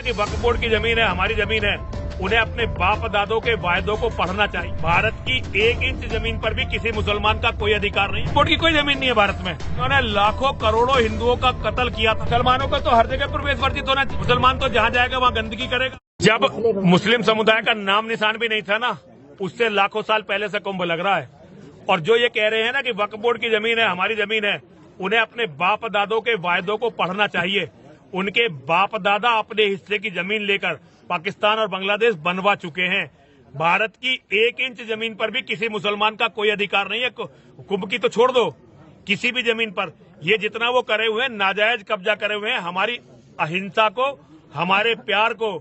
कि वक्फ बोर्ड की जमीन है, हमारी जमीन है, उन्हें अपने बाप दादों के वायदों को पढ़ना चाहिए। भारत की 1 इंच जमीन पर भी किसी मुसलमान का कोई अधिकार नहीं। बोर्ड की कोई जमीन नहीं है भारत में। उन्होंने लाखों करोड़ों हिंदुओं का कत्ल किया था। मुसलमानों का तो हर जगह प्रवेश वर्जित होना चाहिए। मुसलमान तो जहाँ जाएगा वहाँ गंदगी करेगा। जब मुस्लिम समुदाय का नाम निशान भी नहीं था ना, उससे लाखों साल पहले से कुंभ लग रहा है। और जो ये कह रहे हैं ना कि वक्फ बोर्ड की जमीन है, हमारी जमीन है, उन्हें अपने बाप दादों के वायदों को पढ़ना चाहिए। उनके बाप दादा अपने हिस्से की जमीन लेकर पाकिस्तान और बांग्लादेश बनवा चुके हैं। भारत की 1 इंच जमीन पर भी किसी मुसलमान का कोई अधिकार नहीं है। कुंभ की तो छोड़ दो, किसी भी जमीन पर ये जितना वो करे हुए हैं, नाजायज कब्जा करे हुए हैं, हमारी अहिंसा को, हमारे प्यार को,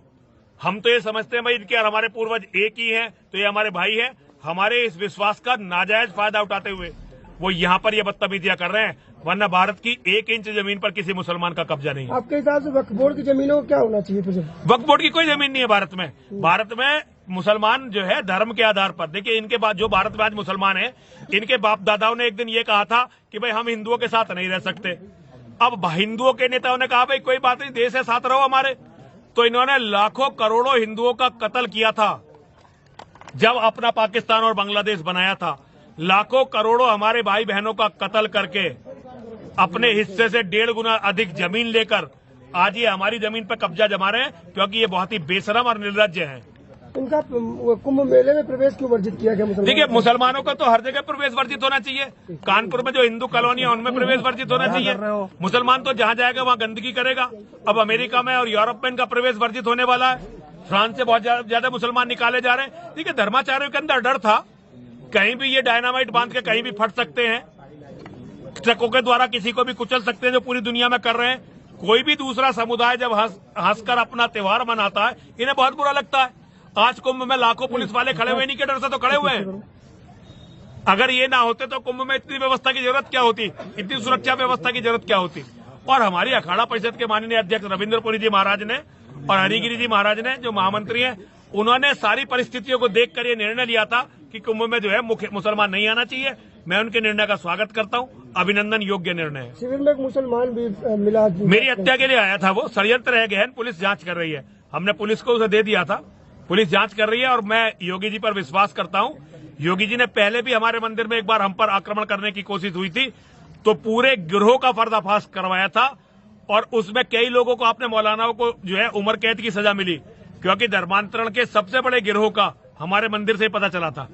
हम तो ये समझते हैं भाई इनके और हमारे पूर्वज एक ही हैं, तो ये हमारे भाई हैं। हमारे इस विश्वास का नाजायज फायदा उठाते हुए वो यहाँ पर ये बदतमीजियां कर रहे हैं, वरना भारत की 1 इंच जमीन पर किसी मुसलमान का कब्जा नहीं है। आपके हिसाब से वक्फ बोर्ड की जमीनों को क्या होना चाहिए? वक्फ बोर्ड की कोई जमीन नहीं है भारत में। भारत में मुसलमान जो है धर्म के आधार पर, देखिए इनके बाद जो भारत में आज मुसलमान है, इनके बाप दादाओं ने एक दिन ये कहा था कि भाई हम हिंदुओं के साथ नहीं रह सकते। अब हिंदुओं के नेताओं ने कहा भाई कोई बात नहीं, देश है, साथ रहो हमारे। तो इन्होंने लाखों करोड़ों हिंदुओं का कत्ल किया था जब अपना पाकिस्तान और बांग्लादेश बनाया था। लाखों करोड़ों हमारे भाई बहनों का कत्ल करके अपने हिस्से से 1.5 गुना अधिक जमीन लेकर आज ये हमारी जमीन पर कब्जा जमा रहे हैं, क्योंकि ये बहुत ही बेशरम और निर्लज्ज हैं। इनका कुंभ मेले में प्रवेश क्यों वर्जित किया गया? देखिए मुसलमानों का तो हर जगह प्रवेश वर्जित होना चाहिए। कानपुर में जो हिंदू कॉलोनी है उनमें प्रवेश वर्जित होना चाहिए। मुसलमान तो जहाँ जाएगा वहाँ गंदगी करेगा। अब अमेरिका में और यूरोप में इनका प्रवेश वर्जित होने वाला है। फ्रांस से बहुत ज्यादा मुसलमान निकाले जा रहे हैं। देखिए धर्माचार्यों के अंदर डर था, कहीं भी ये डायनामाइट बांध के कहीं भी फट सकते हैं, ट्रकों के द्वारा किसी को भी कुचल सकते हैं, जो पूरी दुनिया में कर रहे हैं। कोई भी दूसरा समुदाय जब हंसकर अपना त्योहार मनाता है, इन्हें बहुत बुरा लगता है। आज कुंभ में लाखों पुलिस वाले खड़े हुए, इन्हीं के डर से तो खड़े हुए हैं। अगर ये ना होते तो कुंभ में इतनी व्यवस्था की जरूरत क्या होती, इतनी सुरक्षा व्यवस्था की जरूरत क्या होती। और हमारी अखाड़ा परिषद के माननीय अध्यक्ष रविंद्रपुरी जी महाराज ने और हरिगिरी जी महाराज ने, जो महामंत्री हैं, उन्होंने सारी परिस्थितियों को देखकर ये निर्णय लिया था कि कुंभ में जो है मुख्य मुसलमान नहीं आना चाहिए। मैं उनके निर्णय का स्वागत करता हूं, अभिनंदन योग्य निर्णय है। शिविर में एक मुसलमान भी मिला, मेरी हत्या के लिए आया था, वो षड्यंत्र है गहन, पुलिस जांच कर रही है। हमने पुलिस को उसे दे दिया था, पुलिस जांच कर रही है। और मैं योगी जी पर विश्वास करता हूं। योगी जी ने पहले भी हमारे मंदिर में एक बार हम पर आक्रमण करने की कोशिश हुई थी, तो पूरे गिरोह का पर्दाफाश करवाया था। और उसमें कई लोगों को, अपने मौलानाओं को जो है उम्र कैद की सजा मिली, क्योंकि धर्मांतरण के सबसे बड़े गिरोह का हमारे मंदिर से पता चला था।